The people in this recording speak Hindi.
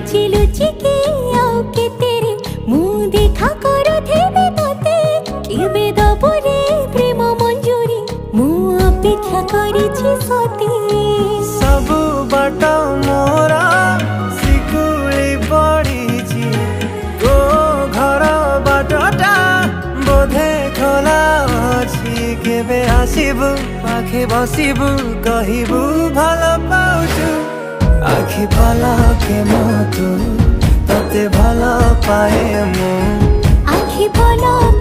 लुचि लुचि के आउ के तेरे मुँह देखा करो थे तोते केबे दबो रे प्रेम मंजूरी मु अपेक्षा करिछि सती सब बाट मोरा सिकुली पड़ीछि तो घर बाटटा बोधे खोला अछि केबे आसिबु पाखे बसिबु कहिबु भल पाउछु आखि पलके मो तू तते भल पाए मु आखि पलके